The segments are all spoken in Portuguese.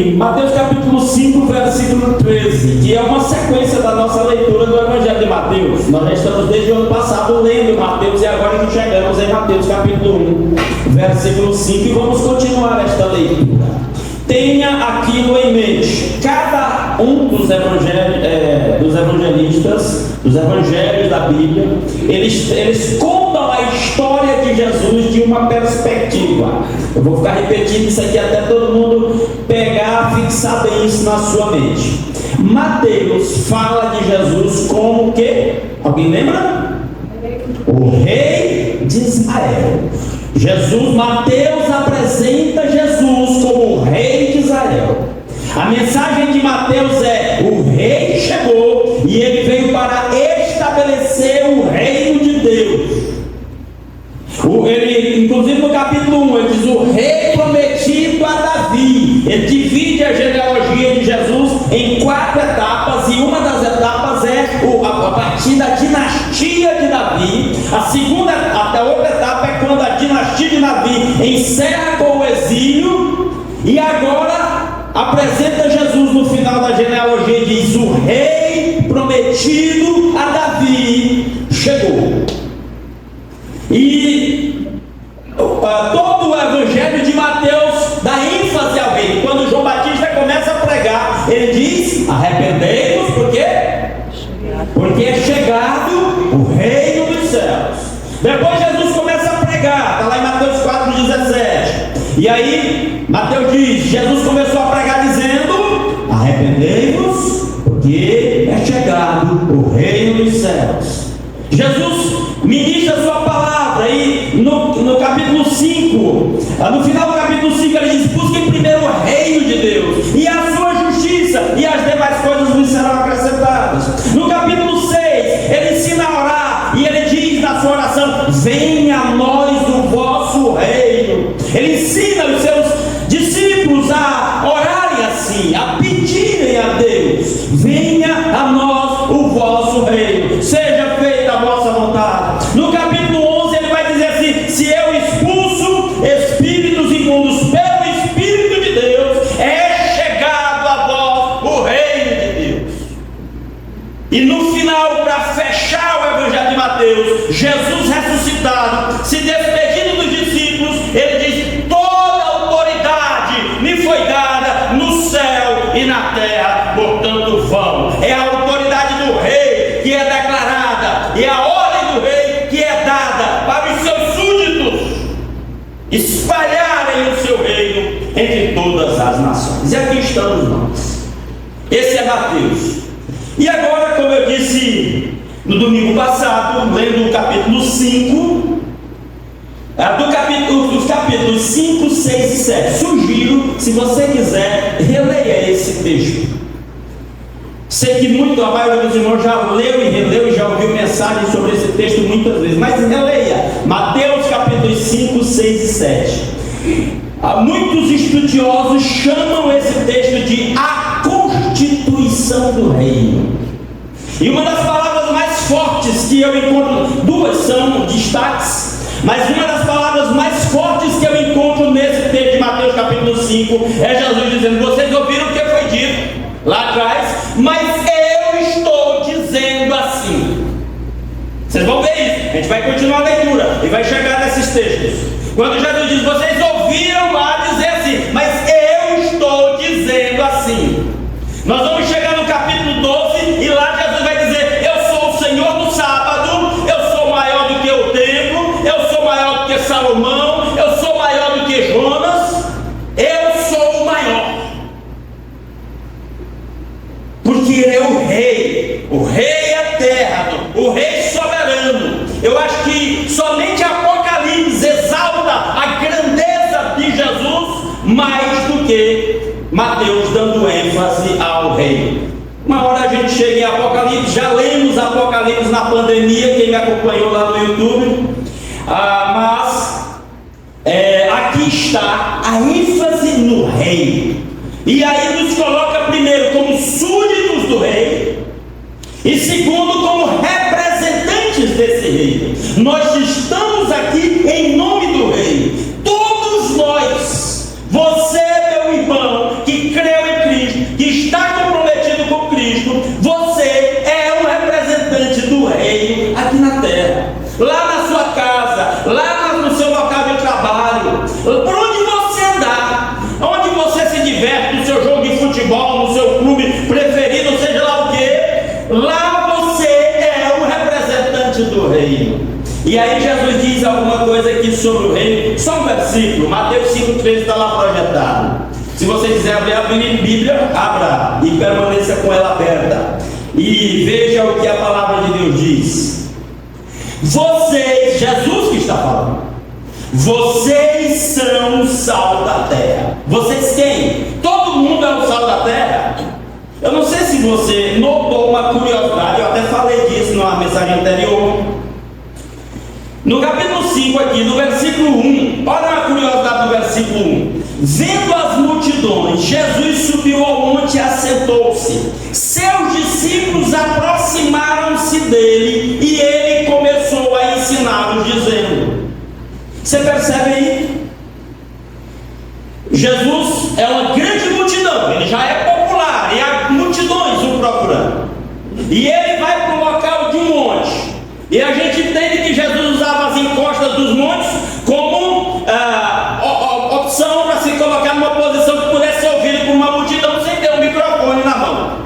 em Mateus capítulo 5, versículo 13, que é uma sequência da nossa leitura do Evangelho de Mateus. Nós já estamos desde o ano passado lendo Mateus e agora que chegamos em Mateus capítulo 1, versículo 5, e vamos continuar esta leitura. Tenha aquilo em mente. Cada um dos evangelistas, dos evangelhos da Bíblia, eles contam a história de Jesus de uma perspectiva. Eu vou ficar repetindo isso aqui até todo mundo pegar, fixar bem isso na sua mente. Mateus fala de Jesus como o quê? Alguém lembra? O rei de Israel. Mateus apresenta Jesus como o rei de Israel. A mensagem de Mateus é: o rei chegou e ele veio para estabelecer o reino de Deus. Inclusive no capítulo 1, ele diz o rei prometido a Davi. Ele divide a genealogia de Jesus em 4 etapas, e uma das etapas é a partir da dinastia de Davi. A outra etapa é quando a dinastia de Davi encerra com o exílio, e agora apresenta Jesus no final da genealogia e diz: o rei prometido a Davi chegou. E todo o evangelho de Mateus dá ênfase ao reino. Quando João Batista começa a pregar, ele diz: arrependei-vos, por quê? Porque é chegado o reino dos céus. Depois Jesus começa a pregar, está lá em Mateus 4,17. E aí Mateus diz: Jesus começou a pregar dizendo: arrependei-vos, porque é chegado o reino dos céus. Jesus ministra a sua palavra, e no capítulo 5, no final do capítulo 5, ele diz: busquem primeiro o reino de Deus e a sua justiça, e as demais coisas nos serão acrescentadas. No capítulo 6, ele ensina a orar, e ele diz na sua oração: venha a nós o vosso reino. Ele ensina os seus discípulos a orarem assim, a pedirem a Deus: venha a nós o vosso reino, seja feita a vossa vontade. No capítulo 11 ele vai dizer assim: se eu expulso espíritos imundos pelo Espírito de Deus, é chegado a vós o reino de Deus. E no final, para fechar o evangelho de Mateus, Jesus ressuscitado, se despedindo dos discípulos, ele diz: toda autoridade me foi dada no céu e na terra, portanto vão. É a autoridade do rei que é declarada, e a ordem do rei que é dada para os seus súditos espalharem o seu reino entre todas as nações. E aqui estamos nós. Esse é Mateus. E agora, como eu disse no domingo passado, lendo o capítulo 5, dos capítulos 5, 6 e 7, sugiro, se você quiser, releia esse texto. Sei que a maioria dos irmãos já leu e releu e já ouviu mensagens sobre esse texto muitas vezes, mas releia Mateus capítulos 5, 6 e 7. Muitos estudiosos chamam esse texto de a constituição do reino. E uma das palavras mais fortes que eu encontro, duas são destaques, mas uma das palavras mais fortes que eu encontro nesse texto de Mateus capítulo 5 é Jesus dizendo: vocês ouviram o que foi dito lá atrás, mas eu estou dizendo assim. Vocês vão ver isso, a gente vai continuar a leitura e vai chegar nesses textos. Quando Jesus diz: vocês ouviram lá dizer assim, mas eu estou dizendo assim. Nós vamos chegar no capítulo 12 e lá Jesus vai dizer: eu sou o Senhor do sábado, eu sou maior do que o templo, eu sou maior do que Salomão, eu sou maior do que Jonas, eu sou o maior. Porque é o rei eterno, o rei soberano. Eu acho que somente Apocalipse exalta a grandeza de Jesus mais do que Mateus, dando ênfase ao rei. Uma hora a gente chega em Apocalipse, já lemos Apocalipse na pandemia, quem me acompanhou lá no YouTube, aqui está a ênfase no rei. E aí nos coloca primeiro como súditos do rei, e segundo como representantes desse rei. Nós estamos aqui em nome do rei. Todos nós, você, meu irmão, que creu lá você é o representante do reino. E aí Jesus diz alguma coisa aqui sobre o reino, só um versículo, Mateus 5,13 está lá projetado. Se você quiser abrir a Bíblia, abra e permaneça com ela aberta e veja o que a palavra de Deus diz. Vocês, Jesus que está falando, vocês são o sal da terra. Vocês quem? Todo mundo é o sal da terra. Eu não sei se você notou uma curiosidade, eu até falei disso numa mensagem anterior. No capítulo 5 aqui, no versículo 1, olha a curiosidade do versículo 1. Vendo as multidões, Jesus subiu ao monte e assentou-se. Seus discípulos aproximaram-se dele e ele começou a ensiná-los, dizendo: você percebe aí? Jesus é uma grande multidão, ele já é popular, e há multidões o procurando. E ele vai para o local de um monte. E a gente entende que Jesus usava as encostas dos montes como opção para se colocar numa posição que pudesse ser ouvido por uma multidão sem ter um microfone na mão.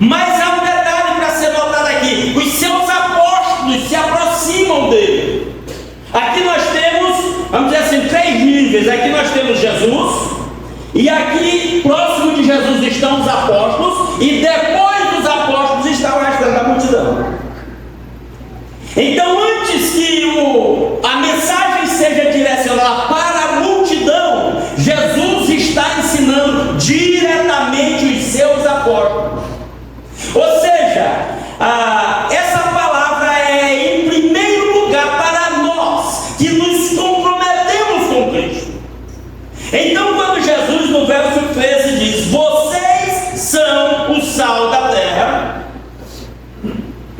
Mas há um detalhe para ser notado aqui: os seus apóstolos se aproximam dele. Aqui nós temos, vamos dizer assim, 3 níveis. Aqui nós temos Jesus, e aqui próximo de Jesus estão os apóstolos, e depois dos apóstolos está o restante da multidão. Então, antes que a mensagem seja direcionada para a multidão, Jesus está ensinando diretamente os seus apóstolos. Ou seja, essa palavra é em primeiro lugar para nós que nos comprometemos com Cristo. Então, quando Jesus no verso 13 diz: vocês são o sal da terra,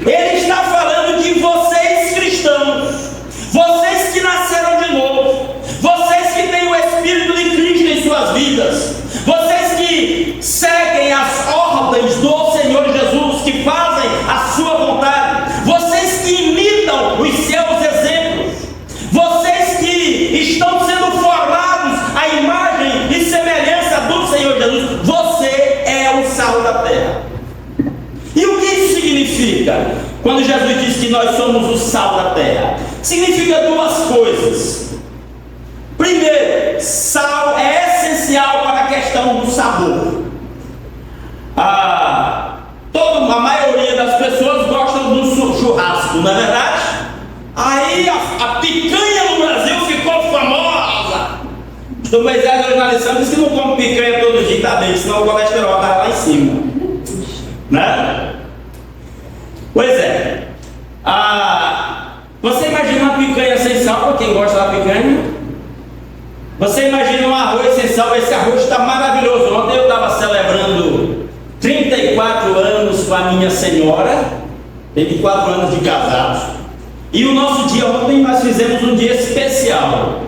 ele está falando de vocês cristãos, vocês que nasceram de novo, vocês que têm o Espírito de Cristo em suas vidas, vocês que seguem as ordens do Senhor Jesus, que fazem a sua vontade, vocês que imitam os seus exemplos, vocês que estão sendo formados à imagem e semelhança do Senhor Jesus, você é o sal da terra. E o que isso significa? Quando Jesus diz que nós somos o sal da terra, significa 2 coisas. Primeiro, sal é essencial para a questão do sabor. A maioria das pessoas gostam do churrasco, não é verdade? Aí a picanha no Brasil ficou famosa. O Moisés hoje na lição disse que não come picanha todo dia, tá bem, senão o colesterol está lá em cima, né? Pois é. Você imagina uma picanha sem sal, para quem gosta da picanha? Você imagina um arroz sem sal? Esse arroz está maravilhoso. Ontem eu estava celebrando 34 anos com a minha senhora, 24 anos de casados. E o nosso dia ontem nós fizemos um dia especial.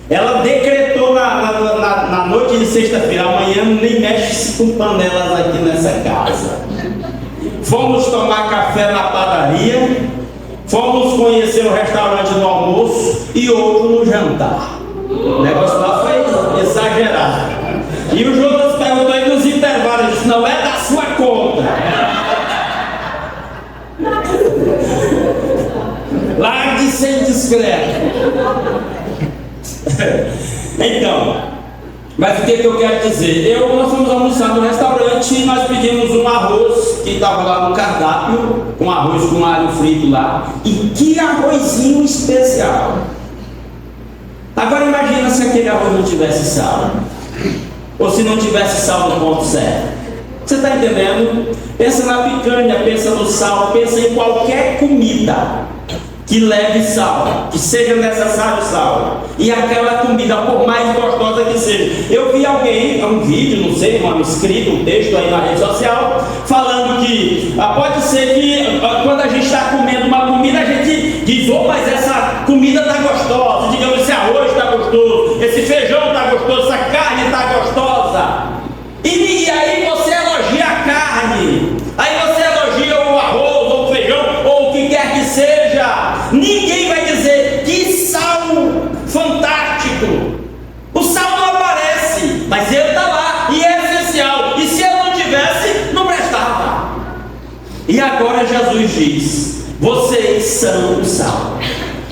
Ela decretou na noite de sexta-feira: amanhã nem mexe-se com panelas aqui nessa casa. Fomos tomar café na padaria, fomos conhecer o restaurante no almoço e outro no jantar. O negócio lá foi exagerado. E o Jonas perguntou aí nos intervalos, disse: não é da sua conta. Largue de ser discreto. Então, mas o que eu quero dizer? Nós fomos almoçar no restaurante e nós pedimos um arroz que estava lá no cardápio, um arroz com alho frito lá. E que arrozinho especial! Agora imagina se aquele arroz não tivesse sal, ou se não tivesse sal no ponto certo. Você está entendendo? Pensa na picanha, pensa no sal, pensa em qualquer comida que leve sal, que seja necessário sal, e aquela comida, por mais gostosa que seja. Eu vi alguém, um vídeo, não sei, um escrito, um texto aí na rede social, falando que pode ser que quando a gente está comendo uma comida, a gente diz: mas essa comida está gostosa, digamos, esse arroz está gostoso, esse feijão está gostoso, essa carne está gostosa. E aí você elogia a carne, aí você elogia o arroz, ou o feijão, ou o que quer que seja. Ninguém vai dizer: que sal fantástico! O sal não aparece, mas ele está lá e é essencial. E se ele não tivesse, não prestava. E agora Jesus diz: vocês são o sal.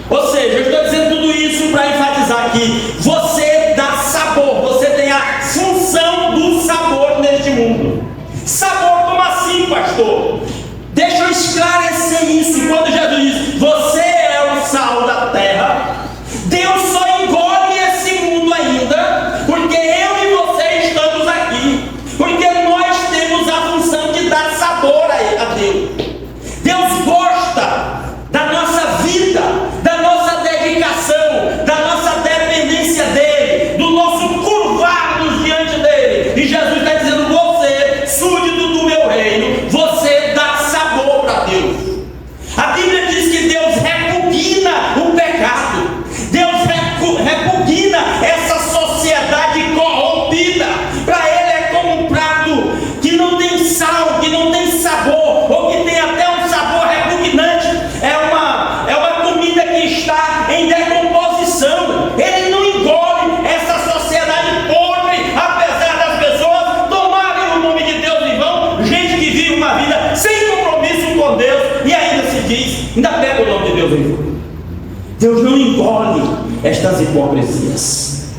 Ou seja, eu estou dizendo tudo isso para enfatizar que você dá sabor, você tem a função do sabor neste mundo. Sabor como assim, pastor? Deixa eu esclarecer isso. Quando Jesus diz: você é o sal da terra, Deus só engole esse mundo ainda porque eu e você estamos aqui, porque nós temos a função de dar sabor a Deus. Deus gosta da nossa vida, da nossa dedicação, da nossa dependência dele, do nosso curvar-nos diante dele. E Jesus está dizendo: você, súdito do meu reino, você dá sabor para Deus. A Bíblia diz que Deus repugna o pecado, Deus repugna essa sociedade corrompida. Para ele é como um prato que não tem sal, que não tem sabor, ou que tem até um sabor repugnante. É uma comida que está em decomposição. Ele não engole essa sociedade podre, apesar das pessoas tomarem o nome de Deus em vão. Gente que vive uma vida sem compromisso com Deus e ainda se diz, ainda pega o nome de Deus em vão. Deus não engole estas hipocrisias.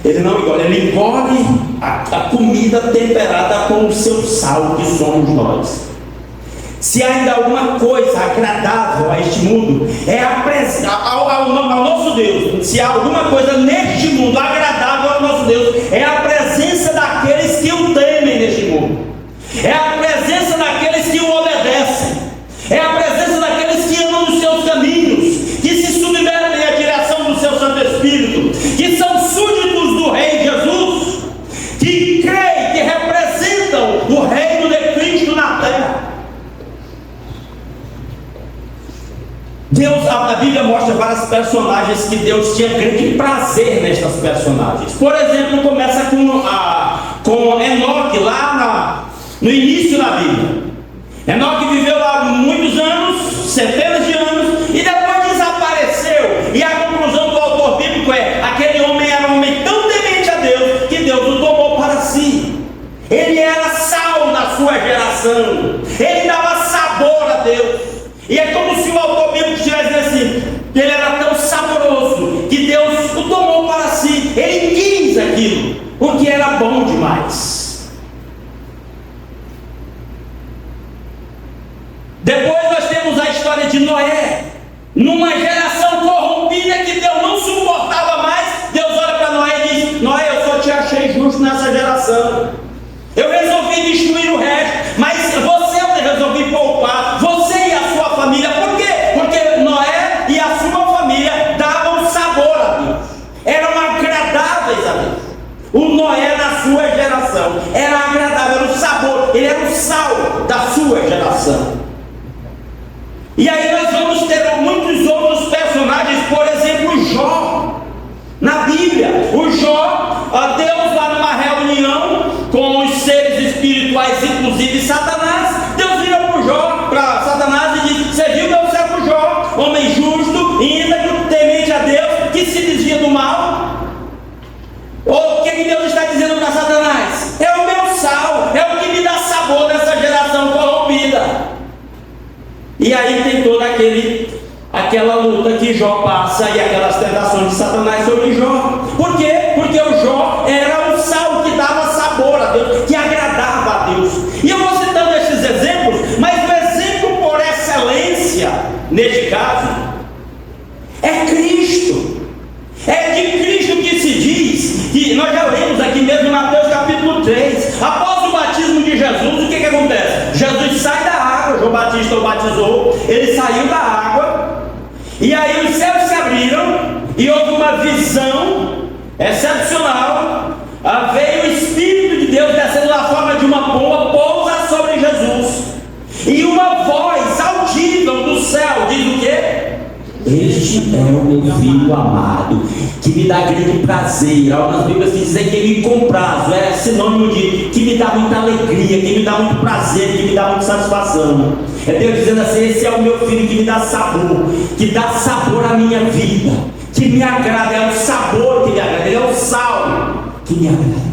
Ele não engole, ele engole a comida temperada com o seu sal, que somos nós. Se há ainda alguma coisa agradável a este mundo, é a presença ao nosso Deus. Se há alguma coisa neste mundo agradável ao nosso Deus, é a presença daqueles que o temem neste mundo, é a presença daqueles que o obedecem, é a presença daqueles que andam nos seus caminhos, que se submetem à direção do seu Santo Espírito, que são súditos do Rei Jesus, que creem, que representam o reino de Cristo na terra. Deus, a Bíblia mostra vários personagens que Deus tinha grande prazer nestas personagens. Por exemplo, começa com Enoque, lá no início da Bíblia. Enoque viveu lá muitos anos, centenas de anos, e depois desapareceu. E a conclusão do autor bíblico é: aquele homem era um homem tão temente a Deus, que Deus o tomou para si. Ele era sal na sua geração, ele dava sabor a Deus. E é como se o autor bíblico estivesse dizendo assim: ele era tão saboroso que Deus o tomou para si. Ele quis aquilo, porque era bom demais. Depois nós temos a história de Noé, numa geração corrompida que Deus não suportava mais. Deus olha para Noé e diz: Noé, eu só te achei justo nessa geração, eu resolvi destruir o resto, mas você eu resolvi poupar, você e a sua família. Por quê? Porque Noé e a sua família davam sabor a Deus, eram agradáveis a Deus. O Noé na sua geração era agradável, era o sabor, ele era o sal da sua geração. E aí nós vamos ter muitos outros personagens, por exemplo, Jó, na Bíblia. O Jó, Deus lá numa reunião com os seres espirituais, inclusive Satanás, Deus vira para Satanás e diz: você viu meu servo Jó, homem justo, íntegro, temente a Deus, que se desvia do mal? Ou o que Deus está dizendo para Satanás? É o meu sal, é o que me dá sabor nessa geração corrompida. E aí tem toda aquela luta que Jó passa e aquelas tentações de Satanás sobre Jó. Por quê? Porque o Jó era o sal que dava sabor a Deus, que agradava a Deus. E eu vou citando esses exemplos, mas o exemplo por excelência, neste caso, é Cristo. É de Cristo que se diz, que nós já lemos aqui mesmo em Mateus capítulo 3, após o batismo de Jesus, o que acontece? Jesus sai da água, João Batista o batizou, ele saiu da água, e aí os céus se abriram, e houve uma visão excepcional. Veio o Espírito de Deus descendo na forma de uma pomba, pousa sobre Jesus, e uma voz altível do céu diz o quê? Este é o meu filho amado, que me dá grande prazer. Algumas Bíblias que dizem que me compraz, é sinônimo de que me dá muita alegria, que me dá muito prazer, que me dá muita satisfação. É Deus dizendo assim: esse é o meu filho que me dá sabor, que dá sabor à minha vida, que me agrada, é o sabor que me agrada, ele é o sal que me agrada.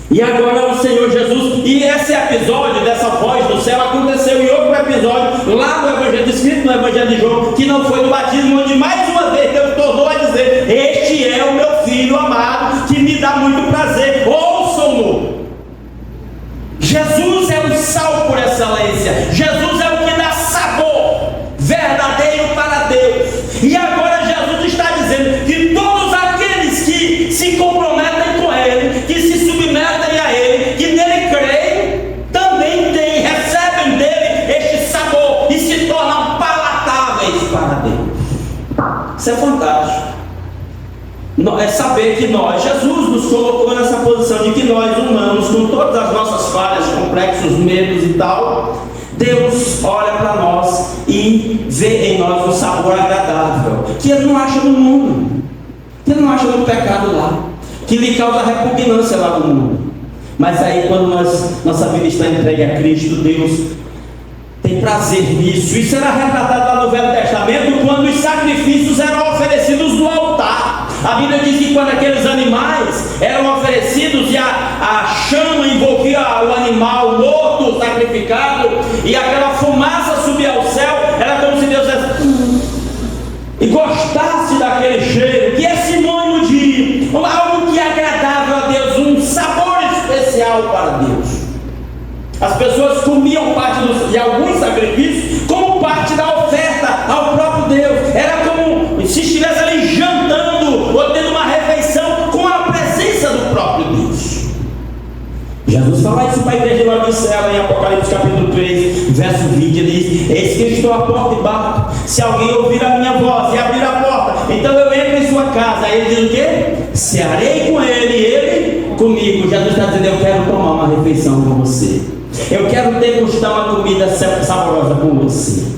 E agora o Senhor Jesus, e esse episódio dessa voz do céu aconteceu em outro episódio, lá no Evangelho, escrito no Evangelho de João, que não foi do batismo, onde mais uma vez Deus tornou a dizer: este é o meu filho amado, que me dá muito prazer, ouçam-no. Jesus é o sal por excelência, Jesus é o que dá sabor verdadeiro para Deus. E agora Jesus está dizendo que todos aqueles que se comprometem com Ele, que se submetem a Ele, que nele creem, também recebem dele este sabor e se tornam palatáveis para Deus. Isso é fantástico. É saber que Jesus nos colocou nessa posição de que nós humanos, com todas as nossas falhas, complexos, medos e tal, Deus olha para nós e vê em nós um sabor agradável, que Ele não acha no mundo, que Ele não acha no pecado lá, que lhe causa repugnância lá no mundo. Mas aí, quando nossa vida está entregue a Cristo, Deus tem prazer nisso. Isso era retratado lá no Velho Testamento, quando os sacrifícios eram oferecidos no altar. A Bíblia diz que quando aqueles animais eram oferecidos e a chama envolvia o animal morto, sacrificado, e aquela fumaça subia ao céu, era como se Deus e gostasse daquele cheiro, que é sinônimo de algo que é agradável a Deus, um sabor especial para Deus. As pessoas comiam parte de alguns sacrifícios como parte da oferta ao próprio Deus. Era como se estivesse ali jantando ou tendo uma refeição com a presença do próprio Deus. Jesus fala isso para a igreja de Laodicea em Apocalipse capítulo 3, verso 20, ele diz: eis que estou à porta e bato, se alguém ouvir a minha voz e abrir a porta, então eu entro em sua casa. Aí ele diz o quê? Cearei com ele e ele comigo. Jesus está dizendo: eu quero tomar uma refeição com você, eu quero degustar uma comida saborosa com você.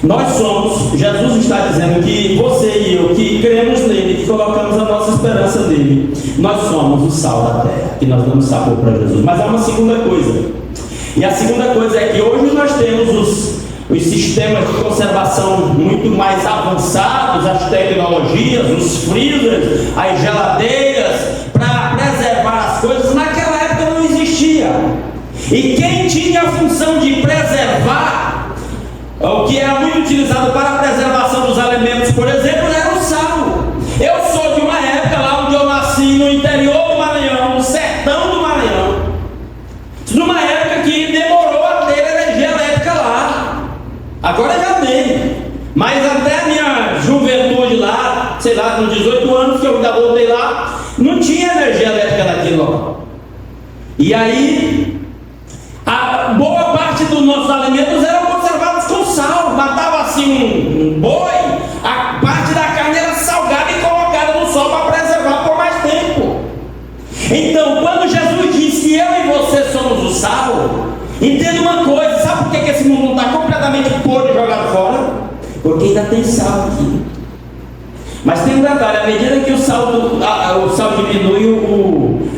Nós somos, Jesus está dizendo que você e eu, que cremos nele, que colocamos a nossa esperança nele, nós somos o sal da terra, que nós damos sabor para Jesus. Mas há uma segunda coisa, e a segunda coisa é que hoje nós temos os sistemas de conservação muito mais avançados, as tecnologias, os freezers, as geladeiras, para preservar as coisas. Naquela época não existia. E quem tinha a função de preservar, o que era muito utilizado para a preservação dos alimentos, por exemplo, era o sal. Eu sou de uma época lá onde eu nasci, no interior do Maranhão, no sertão do Maranhão, numa época que demorou a ter energia elétrica lá. Agora já tem, mas até a minha juventude lá, sei lá, com 18 anos que eu ainda voltei lá, não tinha energia elétrica naquele local. E aí a boa parte dos nossos alimentos eram conservados com sal. Matava assim um boi, a parte da carne era salgada e colocada no sol para preservar por mais tempo. Então, quando Jesus diz que eu e você somos o sal, entenda uma coisa: sabe por que esse mundo não está completamente podre e jogado fora? Porque ainda tem sal aqui. Mas tem um detalhe: à medida que o sal diminui, o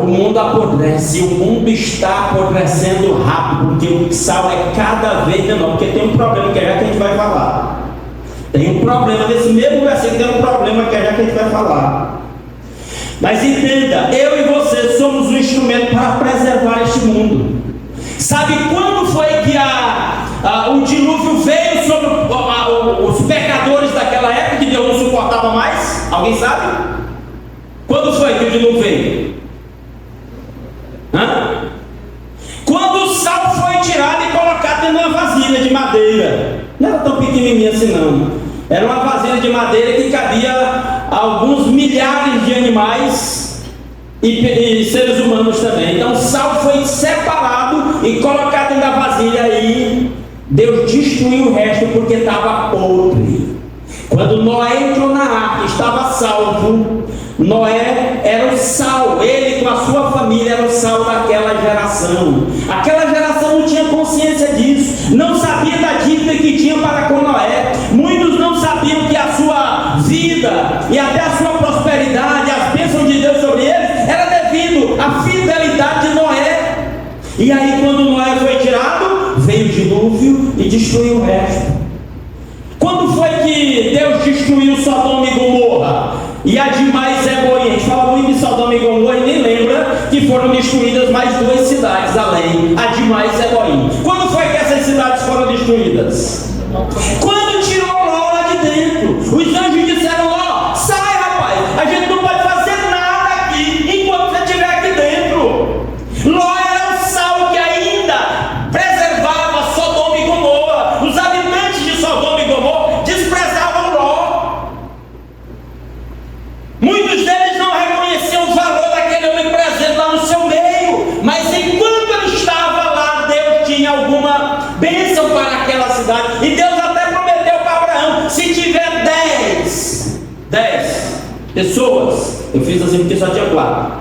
mundo apodrece. O mundo está apodrecendo rápido, porque o sal é cada vez menor. Porque tem um problema que é já que a gente vai falar. Tem um problema nesse mesmo versículo, tem um problema que é já que a gente vai falar. Mas entenda, eu e você somos um instrumento para preservar este mundo. Sabe quando foi que o dilúvio veio sobre os pecadores daquela época, que Deus não suportava mais? Alguém sabe? Quando foi que o dilúvio veio? Quando o sal foi tirado e colocado em uma vasilha de madeira. Não era tão pequenininha assim não. Era uma vasilha de madeira que cabia alguns milhares de animais e seres humanos também. Então o sal foi separado e colocado dentro da vasilha, e Deus destruiu o resto porque estava podre. Quando Noé entrou na arca, estava salvo. Noé era o sal, ele com a sua família era o sal daquela geração. Aquela geração não tinha consciência disso, não sabia da dívida que tinha para com Noé. Muitos não sabiam que a sua vida e até a sua prosperidade, as bênçãos de Deus sobre eles, era devido à fidelidade de Noé. E aí, quando Noé foi tirado, veio o dilúvio e destruiu o resto. Quando foi que Deus destruiu Sodoma e Gomorra e a demais Zeboim? A gente fala muito de Sodoma e Gomorra e nem destruídas mais 2 cidades além, a de mais Eloim. Quando foi que essas cidades foram destruídas? Quando tirou Ló lá de dentro. Os anjos disseram: Ló, sai, rapaz, a gente não pode fazer nada aqui enquanto você estiver aqui dentro. Ló era o sal que ainda preservava Sodoma e Gomorra. Os habitantes de Sodoma e Gomorra desprezavam Ló. Muitos deles não reconheciam o valor daquele homem presente lá no seu meio, mas enquanto ele estava lá, Deus tinha alguma bênção para aquela cidade. E Deus até prometeu para Abraão: se tiver 10 pessoas, eu fiz assim porque só tinha 4,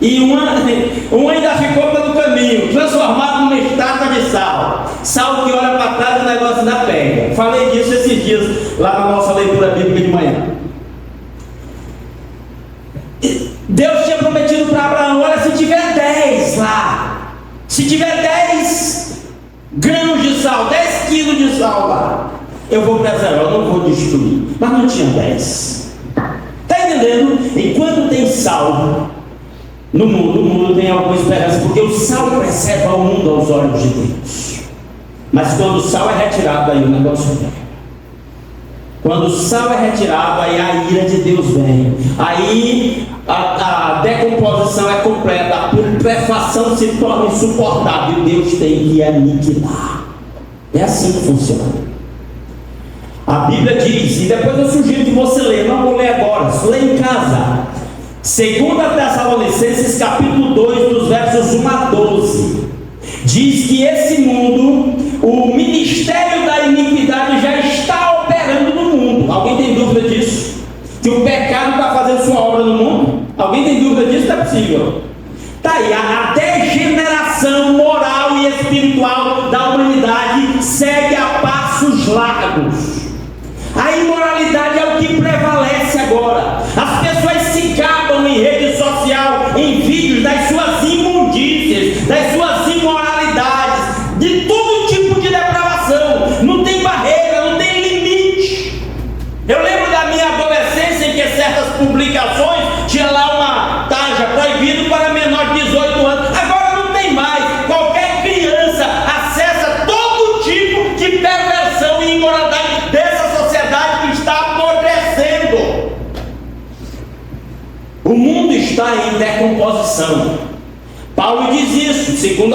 e uma ainda ficou pelo caminho, transformado numa estátua de sal que olha para trás e o negócio ainda pega. Falei disso esses dias lá na nossa leitura bíblica de manhã. Deus tinha prometido para Abraão: olha, se tiver 10 lá, se tiver 10 grãos de sal, 10 quilos de sal lá, eu vou preservar, eu não vou destruir. Mas não tinha 10. Está entendendo? Enquanto tem sal no mundo tem alguma esperança, porque o sal preserva o mundo aos olhos de Deus. Mas quando o sal é retirado, aí o negócio pega. Quando o sal é retirado, aí a ira de Deus vem. Aí a decomposição é completa, a putrefação se torna insuportável e Deus tem que aniquilar. É assim que funciona. A Bíblia diz, e depois eu sugiro que você leia, não vou ler agora, lê em casa. 2 Tessalonicenses capítulo 2, dos versos 1 a 12. Diz que esse mundo, o ministério da iniquidade já está operando no mundo. Alguém tem dúvida disso? Que o pecado está fazendo sua obra no mundo? Alguém tem dúvida disso? Não é possível. Está aí, a degeneração moral e espiritual da humanidade segue a passos largos. A imoralidade é o que prevalece agora. As pessoas se gabam em rede social, em vídeos, das suas imundícias, das suas imoralidades, de todo tipo de depravação. Não tem barreira, não tem limite. Eu lembro da minha adolescência em que certas publicações tinha lá uma taxa proibido para menor de 18 anos. Agora não tem mais. Qualquer criança acessa todo tipo de perversão e imoralidade dessa sociedade que está apodrecendo. O mundo está em decomposição. Paulo diz isso, segundo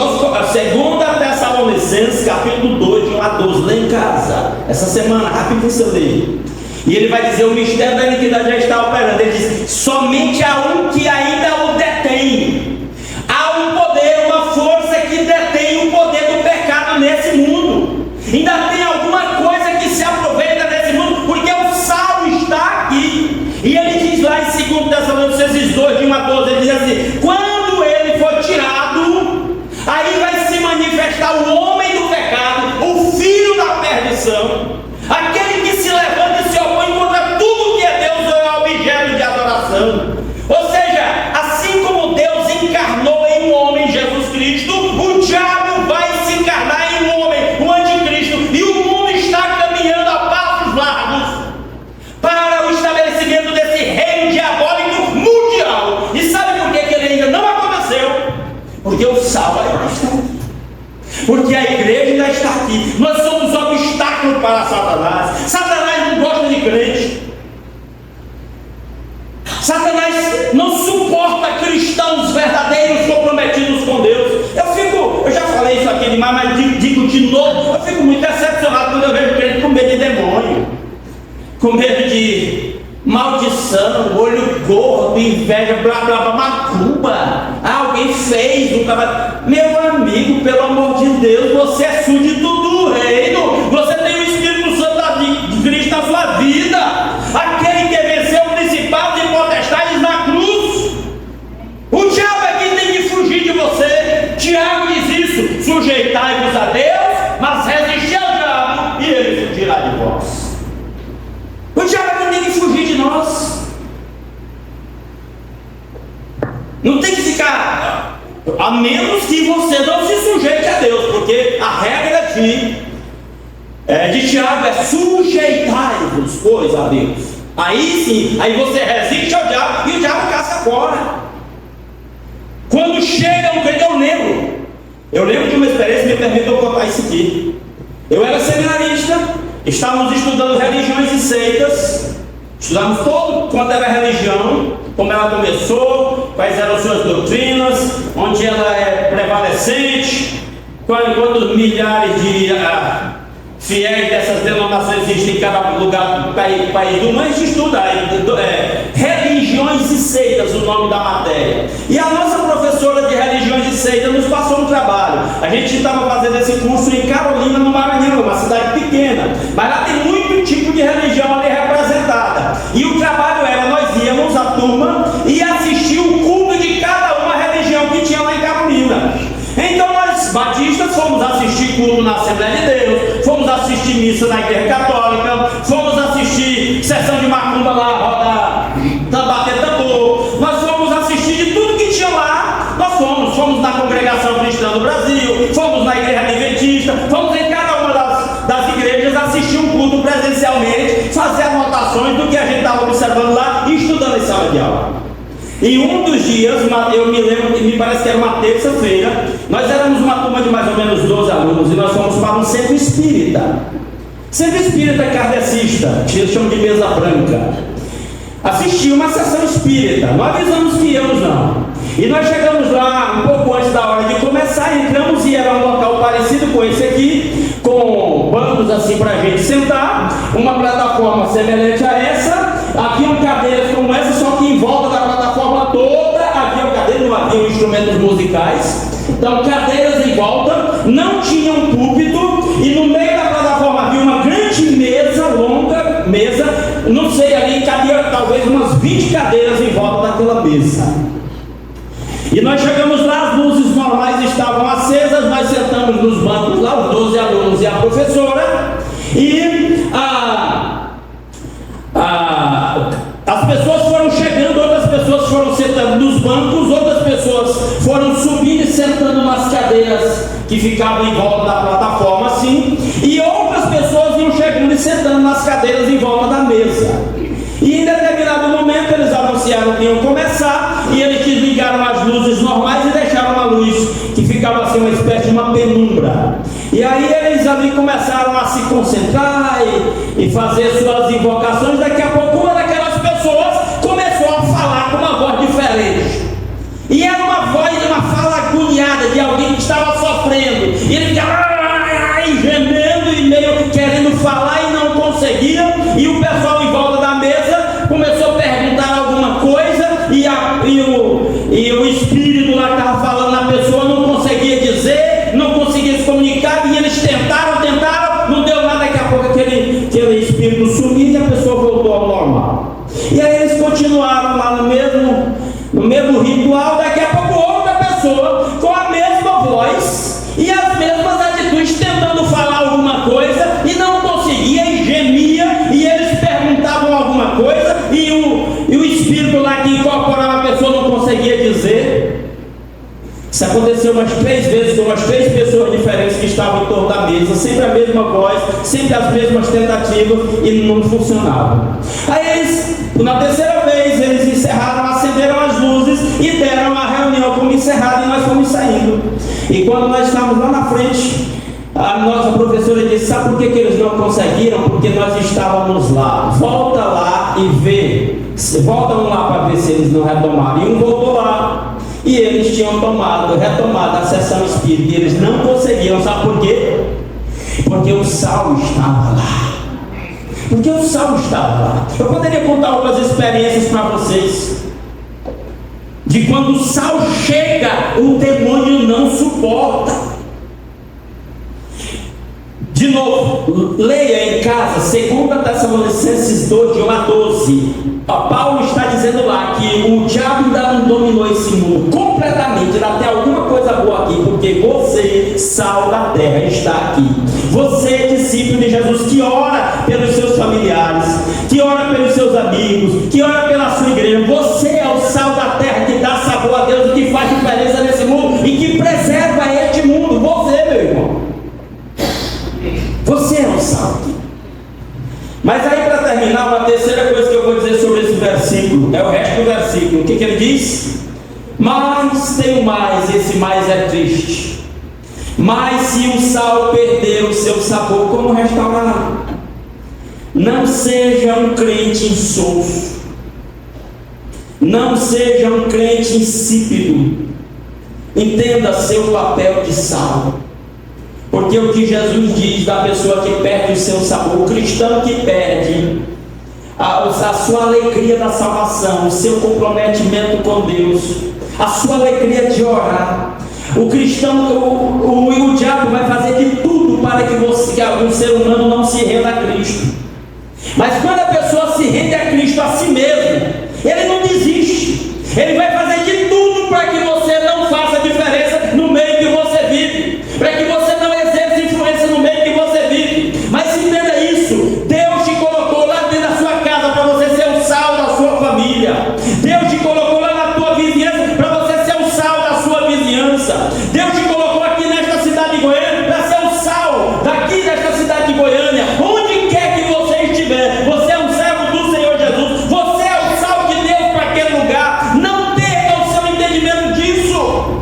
Tessalonicenses, capítulo 2, de 1 a 12, lá em casa, essa semana, rapidinho você lê. E ele vai dizer: o mistério da iniquidade já está operando. Ele diz: somente há um que ainda o detém. Há um poder, uma força que detém o poder do pecado nesse mundo. Ainda tem alguma coisa que se aproveita nesse mundo, porque o sal está aqui. E ele diz lá em 2 Tessalonicenses 2, de 1 a 12, ele diz assim: quando ele for tirado, aí vai se manifestar o homem do pecado, o filho da perdição, aquele que se levanta e se opõe contra tudo que é Deus ou é objeto de adoração. Ou seja, assim como Deus encarnou em um homem, Jesus Cristo, o diabo vai se encarnar em um homem, o anticristo, e o mundo está caminhando a passos largos para o estabelecimento desse reino diabólico mundial. E sabe por que ele ainda não aconteceu? Porque o sal ainda está aqui, porque a igreja ainda está aqui. Nós somos obstáculo para Satanás. Satanás não gosta de crente. Satanás não suporta cristãos verdadeiros comprometidos com Deus. Eu já falei isso aqui demais, mas digo de novo, eu fico muito decepcionado quando eu vejo crente com medo de demônio, com medo de maldição, olho gordo, inveja, blá blá blá, macumba. Alguém fez um trabalho. Meu amigo, pelo amor de Deus, você é súdito do reino. Você tem o Espírito Santo de Cristo na sua vida. Aquele que venceu principados e potestades na cruz. O diabo é quem tem que fugir de você. Tiago diz isso: sujeitai-vos a Deus, mas resisti ao diabo e ele fugirá de vós. O diabo é quem tem que fugir de nós. Não tem que ficar, a menos que você não se sujeite a Deus, porque a regra de Tiago é sujeitai-vos, pois, a Deus. Aí sim, aí você resiste ao diabo e o diabo caça fora. Quando chega um crente, eu lembro de uma experiência, me permita eu contar isso aqui. Eu era seminarista, estávamos estudando religiões e seitas, estudamos todo quanto era religião, como ela começou, quais eram suas doutrinas, onde ela é prevalecente, quantos milhares de fiéis dessas denominações existem em cada lugar do país do mundo. A gente estuda religiões e seitas, o nome da matéria. E a nossa professora de religiões e seitas nos passou um trabalho. A gente estava fazendo esse curso em Carolina, no Maranhão, uma cidade pequena, mas lá tem muito tipo de religião ali representada. E o trabalho era, nós íamos, a turma, e assistir o culto de cada uma religião que tinha lá em Carolina. Então nós, batistas, fomos assistir culto na Assembleia de Deus, fomos assistir missa na Igreja Católica, fomos assistir sessão de macumba lá, bater tambor, nós fomos assistir de tudo que tinha lá. Nós fomos na Congregação Cristã do Brasil, fomos na Igreja Adventista, fomos em cada uma das igrejas assistir um culto presencialmente, fazer anotações do que a gente estava observando lá e estudando em sala de aula. E um dos dias, eu me lembro, me parece que era uma terça-feira, nós éramos uma turma de mais ou menos 12 alunos e nós fomos para um centro espírita. Centro espírita kardecista, que eles chamam de mesa branca. Assisti uma sessão espírita, não avisamos que íamos não. E nós chegamos lá um pouco antes da hora de começar, entramos e era um local parecido com esse aqui, com bancos assim para a gente sentar, uma plataforma semelhante a essa, haviam cadeiras como essa, só que em volta da plataforma toda haviam cadeiras, não haviam instrumentos musicais, então cadeiras em volta, não tinha um púlpito, e no meio da plataforma havia uma grande mesa, longa mesa, não sei, ali cabia talvez umas 20 cadeiras em volta daquela mesa. E nós chegamos lá, as luzes normais estavam acesas, nós sentamos nos bancos lá, os 12 alunos e a professora, e as pessoas foram chegando, outras pessoas foram sentando nos bancos, outras pessoas foram subindo e sentando nas cadeiras que ficavam em volta da plataforma assim, e outras pessoas iam chegando e sentando nas cadeiras em volta da mesa. E em determinado momento eles anunciaram que iam começar, e eles desligaram as luzes normais e deixaram uma luz que ficava assim, uma espécie de uma penumbra. E aí eles ali começaram a se concentrar e fazer suas invocações. Daqui a pouco uma daquelas pessoas começou a falar com uma voz diferente. E era uma voz, uma fala agoniada de alguém que estava sofrendo. E ele ficava gemendo e meio querendo falar e não conseguia. E o pessoal em volta da mesa começou a perguntar alguma coisa e o espírito lá que estava falando na pessoa não conseguia dizer, não conseguia se comunicar, e eles tentaram, não deu nada. Daqui a pouco aquele espírito sumiu e a pessoa voltou ao normal. E aí eles continuaram lá no mesmo ritual. Daqui a pouco outra pessoa com a mesma voz e as mesmas atitudes, tentando falar alguma coisa e não conseguia, e gemia, e eles perguntavam alguma coisa e o espírito lá que incorporava a pessoa não conseguia dizer. Isso aconteceu umas 3 vezes com umas 3 pessoas diferentes que estavam em torno da mesa, sempre a mesma voz, sempre as mesmas tentativas, e não funcionava. Aí eles, na terceira vez, eles encerraram, acenderam as luzes e deram a reunião como encerrada, e nós fomos saindo. E quando nós estávamos lá na frente, a nossa professora disse: sabe por que eles não conseguiram? Porque nós estávamos lá. Volta lá e vê. Voltam lá para ver se eles não retomaram. E um voltou lá. E eles tinham retomado a sessão espírita. E eles não conseguiram. Sabe por quê? Porque o sal estava lá. Porque o sal estava lá. Eu poderia contar algumas experiências para vocês. De quando o sal chega, o demônio não suporta. De novo, leia em casa 2 Tessalonicenses 2, de 1 a 12. Paulo está dizendo lá que o diabo ainda não dominou esse mundo completamente. Ainda tem alguma coisa boa aqui, porque você, sal da terra, está aqui. Você, discípulo de Jesus, que ora pelos seus familiares, que ora pelos seus amigos, que ora pela sua igreja. Você é o sal da terra que dá sabor a Deus, e que faz diferença nesse mundo e que preserva este mundo. Você, meu irmão, você é o sal. Mas aí, para terminar, uma terceira coisa que eu vou dizer sobre esse versículo é o resto do versículo. O que ele diz? Mas tem mais, esse mais é triste. Mas se o sal perder o seu sabor, como restaurá-lo? Não seja um crente insosso. Não seja um crente insípido. Entenda seu papel de sal. Porque o que Jesus diz da pessoa que perde o seu sabor, o cristão que perde a sua alegria da salvação, o seu comprometimento com Deus, a sua alegria de orar, o cristão, o diabo vai fazer de tudo para que o ser humano não se renda a Cristo. Mas quando a pessoa se rende a Cristo a si mesmo, ele não desiste. Ele vai fazer de tudo para que você não faça diferença no meio que você vive, para que você não exerça influência no meio que você vive. Mas entenda isso: Deus te colocou lá dentro da sua casa para você ser o sal da sua família. Deus te colocou lá na tua vizinhança para você ser o sal da sua vizinhança. Deus te colocou aqui nesta cidade de Goiânia para ser o sal daqui desta cidade de Goiânia. Onde quer que você estiver, você é um servo do Senhor Jesus. Você é o sal de Deus para aquele lugar. Não perca o seu entendimento disso.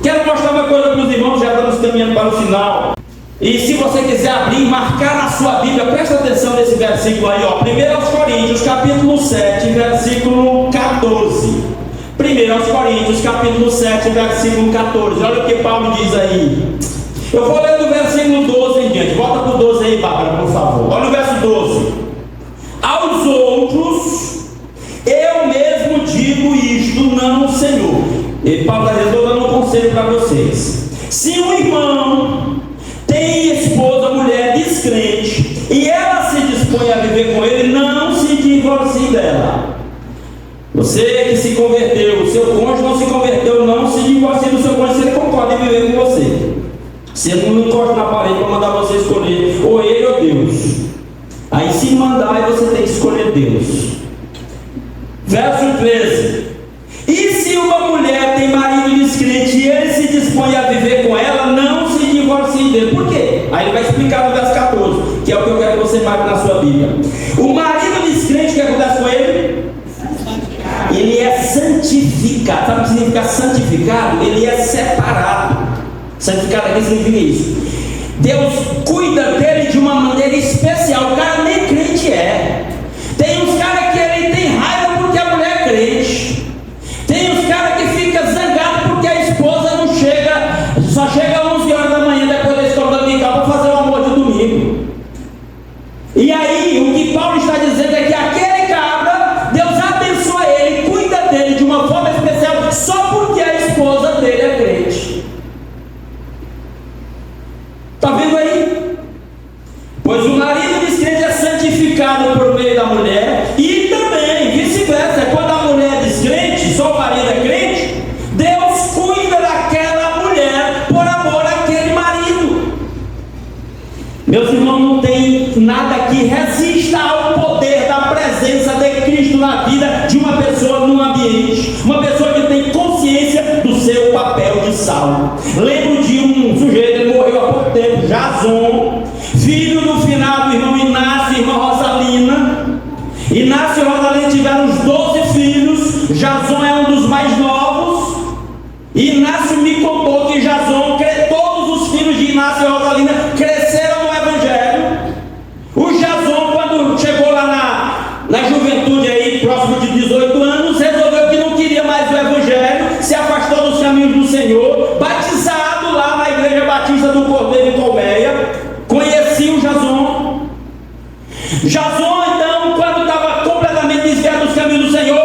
Quero mostrar uma coisa para os irmãos, já estamos caminhando para o final. E se você quiser abrir e marcar na sua Bíblia, presta atenção nesse versículo aí, ó. 1 Coríntios, capítulo 7, versículo 14. 1 Coríntios, capítulo 7, versículo 14. Olha o que Paulo diz aí. Eu vou ler do versículo 12 em diante. Volta para o 12 aí, Bárbara, por favor. Olha o verso 12. Aos outros, eu mesmo digo isto, não o Senhor. E Paulo está dando um conselho para vocês. Se um irmão tem esposa, mulher descrente, e ela se dispõe a viver com ele, não se divorcie dela. Você que se converteu, o seu cônjuge não se converteu, não se divorcie do seu cônjuge se ele concorda em viver com você. Você não encosta na parede para mandar você escolher ou ele ou Deus. Aí se mandar, aí você tem que escolher Deus. Verso 13. E se uma mulher tem marido descrente e ele se dispõe a viver com ela, não se divorcie dele. Por quê? Aí ele vai explicar no verso 14, que é o que eu quero que você marque na sua Bíblia. O marido descrente, o que acontece com ele? Ele é santificado. Sabe o que significa santificado? Ele é separado. Santificado aqui significa isso. Deus cuida dele de uma maneira especial. O cara nem crente é. Tem uns caras que ele tem raiva porque a mulher é crente. Tem uns caras que ficam zangados porque a esposa não chega, só chega às 11 horas da manhã depois da escola dominical para fazer o amor de domingo. E aí, o que Paulo está dizendo é que aquele cabra, Deus abençoa ele, cuida dele de uma forma especial, só porque a esposa dele é crente. Está vendo aí? Pois o marido descrente é santificado por meio da mulher, e também vice-versa. Quando a mulher é descrente, só o marido é crente, Deus cuida daquela mulher por amor àquele marido. Meus irmãos, não tem nada que resista ao poder da presença de Cristo na vida de uma pessoa num ambiente. Uma pessoa que tem consciência do seu papel de sal. Lembro de um sujeito, ele morreu há pouco tempo, Jason, filho do finado irmão Inácio e irmã Rosalina. Inácio e Rosalina tiveram os 12 filhos. Jason é um dos mais novos. Inácio me contou que Jason, todos os filhos de Inácio e Rosalina cresceram no Evangelho. O Jason, quando chegou lá na juventude aí, próximo de 18 anos, resolveu que não queria mais o Evangelho, se afastou dos caminhos do Senhor, batizado lá na Igreja Batista do Cordeiro em Colmeia. Conheci o Jason. Jason, então, quando estava completamente desviado dos caminhos do Senhor,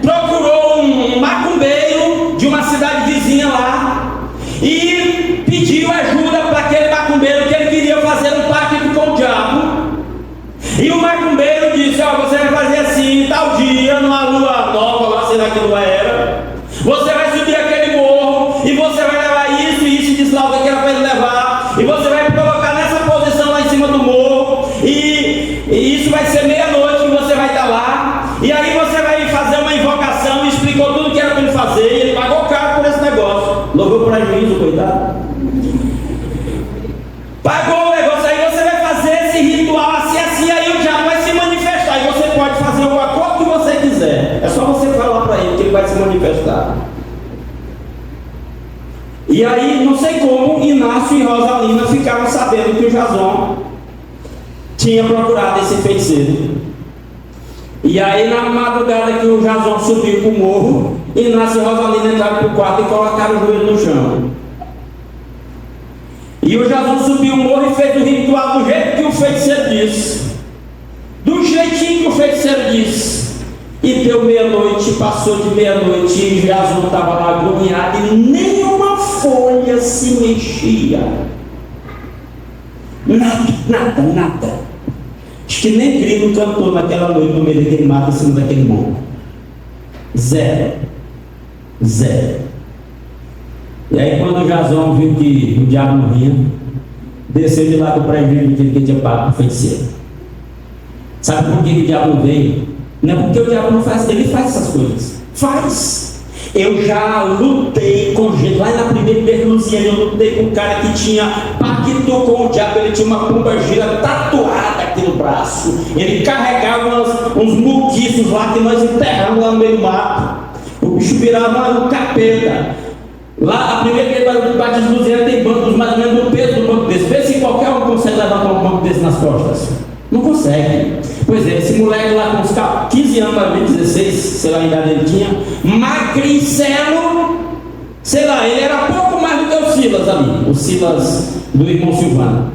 procurou um macumbeiro de uma cidade vizinha lá e pediu ajuda para aquele macumbeiro, que ele queria fazer um pacto com o diabo. E o macumbeiro disse: ó, você vai fazer assim, tal dia, numa lua nova, lá será que lua era, você vai subir aquele morro e você vai levar isso e isso, disse lá o que era para ele levar, e você vai colocar nessa posição lá em cima do morro, e isso vai ser meia-noite que você vai estar lá, e aí você vai fazer uma invocação. E explicou tudo que era para ele fazer, e ele pagou caro por esse negócio, louvou por prejuízo, coitado, pagou o negócio. Aí você vai fazer esse ritual assim, aí o diabo vai se manifestar, e você pode fazer o acordo que você quiser, é só você falar para ele que ele vai se manifestar. E aí, não sei como, Inácio e Rosalina ficaram sabendo que o Jason tinha procurado esse feiticeiro. E aí, na madrugada que o Jason subiu para o morro, Inácio e Rosalina entraram para o quarto e colocaram o joelho no chão. E o Jason subiu o morro e fez o ritual do jeito que o feiticeiro disse. Do jeitinho que o feiticeiro disse. E deu meia-noite, passou de meia-noite e Jason estava lá agoniado e nenhuma folha se mexia. Nada. Acho que nem grilo cantou naquela noite no meio daquele mato, em cima daquele morro. Zero. E aí, quando o Jason viu que o diabo não vinha, desceu de lá do prédio que tinha pago para o feiticeiro. Sabe por que o diabo não veio? Não é porque o diabo não faz, ele faz essas coisas. Faz. Eu já lutei com gente, lá na primeira vez em Luziana, eu lutei com um cara que tinha pacto com o diabo, ele tinha uma pomba gira tatuada aqui no braço, ele carregava uns muquiços lá que nós enterramos lá no meio do mato, o bicho virava um capeta. Lá, a primeira vez do batismo de Luziana tem bancos mais ou menos do peso do banco desse. Vê se qualquer um consegue levantar um banco desse nas costas. Não consegue. Pois é, esse moleque lá com uns 15 anos, para 16, sei lá a idade ele tinha, magricelo, sei lá, ele era pouco mais do que o Silas ali, o Silas do irmão Silvano.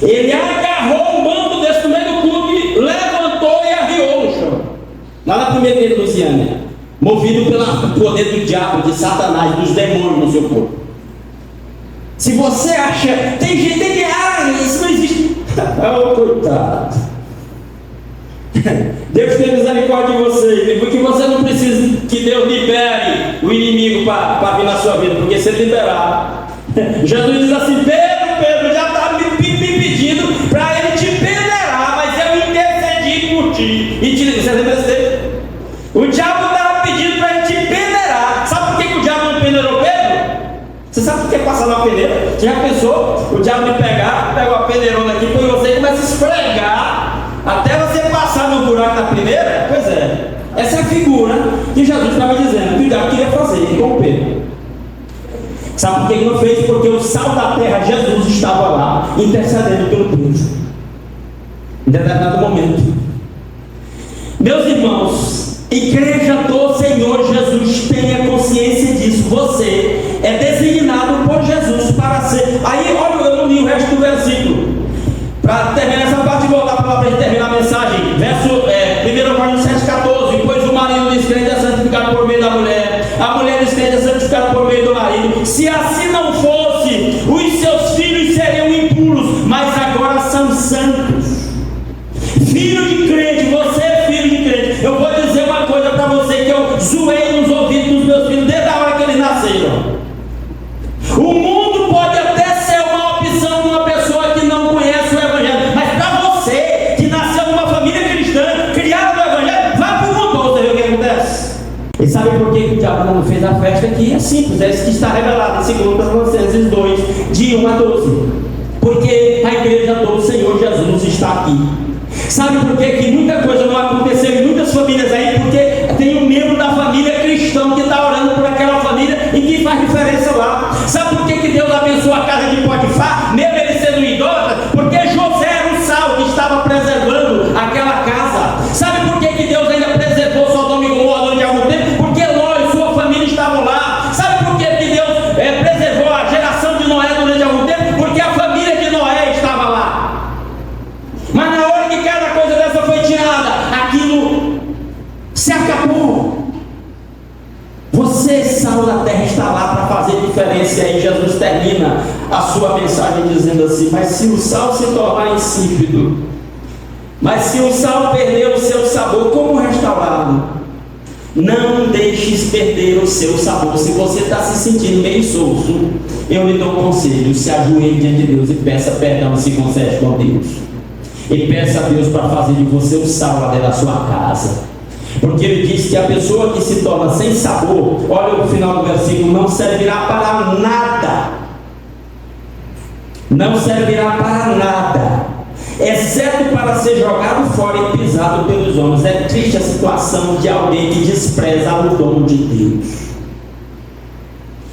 Ele agarrou um banco desse no meio do clube, levantou e arriou no chão. Lá na primeira vez de Luziana, movido pelo poder do diabo, de Satanás, dos demônios no seu corpo. Se você acha, tem gente que isso não existe. Oh, coitado. Deus tem misericórdia de você, porque você não precisa que Deus libere o inimigo para vir na sua vida, porque se ele liberar, Jesus diz assim: Pedro já está me pedindo para ele te peneirar, mas eu intercedi por ti. E você lembra desse? O diabo estava pedindo para ele te peneirar. Sabe por que o diabo não peneirou Pedro? Você sabe por que passar na peneira? Você já pensou? O diabo me pegar, pega uma peneirona aqui, põe você e começa a esfregar até você passar no buraco da peneira? Pois é, essa é a figura que Jesus estava dizendo que o diabo queria fazer com o Pedro. Sabe por que ele não fez? Porque o sal da terra, Jesus, estava lá intercedendo pelo Pedro em determinado momento. Meus irmãos, igreja do Senhor Jesus, tenha consciência disso. Você é designado por Jesus para ser. Aí, olha, eu não li o resto do versículo. Para terminar essa parte, vou voltar para a gente terminar a mensagem. Verso 1 Coríntios 7,14. Pois o marido descrente é santificado por meio da mulher, a mulher descrente é santificada por meio do marido. Se assim não fosse, os seus filhos seriam impuros, mas agora são santos. Filho de crente, você é filho de crente. Eu vou dizer uma coisa para você que eu zoei nos ouvidos dos meus filhos desde a hora que eles nasceram. O mundo pode até ser uma opção de uma pessoa que não conhece o Evangelho, mas para você que nasceu numa família cristã, criada no Evangelho, vai para o mundo para você ver o que acontece. E sabe por que o diabo não fez a festa aqui? É simples, é isso que está revelado em 2 Tessalonicenses 2, de 1 a 12. Porque a igreja do Senhor Jesus está aqui. Sabe por que muita coisa não aconteceu em muitas famílias aí? Porque tem um membro da família cristão que está orando por aquela família e que faz diferença lá. Sabe por que Deus abençoou a casa de Potifar, mesmo ele sendo idólatra? Porque José era o sal que estava preservando aquela casa. Sabe por que Deus ainda preservou Sodoma e Gomorra durante algum tempo? Porque Ló e sua família estavam lá. Sabe por que Deus preservou a geração de Noé durante algum tempo? Porque a família de Noé estava lá. Mas na hora que cada coisa dessa foi tirada, aquilo se acabou. Você, sal da terra, está lá para fazer diferença. E aí Jesus termina a sua mensagem dizendo assim: mas se o sal se tornar insípido, mas se o sal perder o seu sabor, como restaurá-lo? Não deixes perder o seu sabor. Se você está se sentindo meio solto, eu lhe dou um conselho: se ajoelhe diante de Deus e peça perdão, se concede com Deus. E peça a Deus para fazer de você o sal lá dentro da sua casa. Porque ele diz que a pessoa que se torna sem sabor, olha o final do versículo, não servirá para nada. Não servirá para nada, exceto para ser jogado fora e pisado pelos homens. É triste a situação de alguém que despreza o dom de Deus.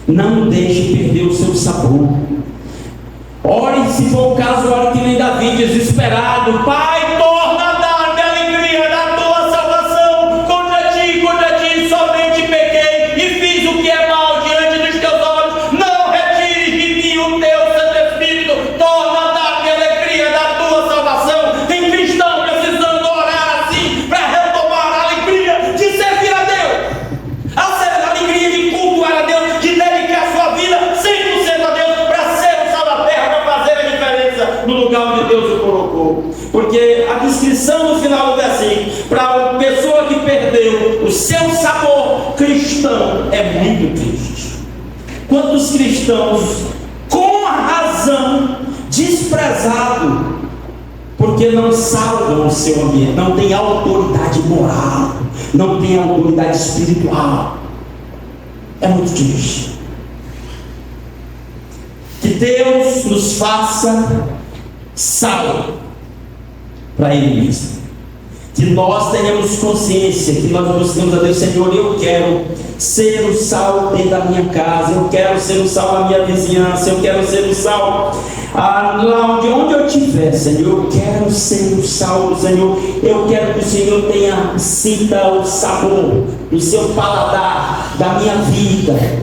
Não deixe perder o seu sabor. Ore, se for o caso, ore que nem Davi, desesperado: Pai, torna a dar-me a alegria da tua salvação. Contra ti somente pequei e fiz o que é mal diante dos teus olhos. Não retires de mim o teu Santo Espírito. Torna a dar-me a alegria da tua salvação. Tem cristão precisando orar assim para retomar a alegria de servir a Deus, a alegria de cultuar a Deus, de dedicar sua vida 100% a Deus, para ser o sal da terra, para fazer a diferença no lugar onde Deus o colocou. Porque a descrição no final do versículo, para a pessoa que perdeu o seu sabor cristão, é muito triste. Quantos cristãos, com razão, desprezados, porque não salvam o seu ambiente, não tem autoridade moral, não tem autoridade espiritual. É muito triste. Que Deus nos faça sal para Ele mesmo. Que nós tenhamos consciência, que nós buscamos a Deus: Senhor, eu quero ser o sal dentro da minha casa, eu quero ser o sal na minha vizinhança, eu quero ser o sal lá onde eu estiver, Senhor. Eu quero ser o sal, Senhor. Eu quero que o Senhor sinta o sabor do seu paladar da minha vida.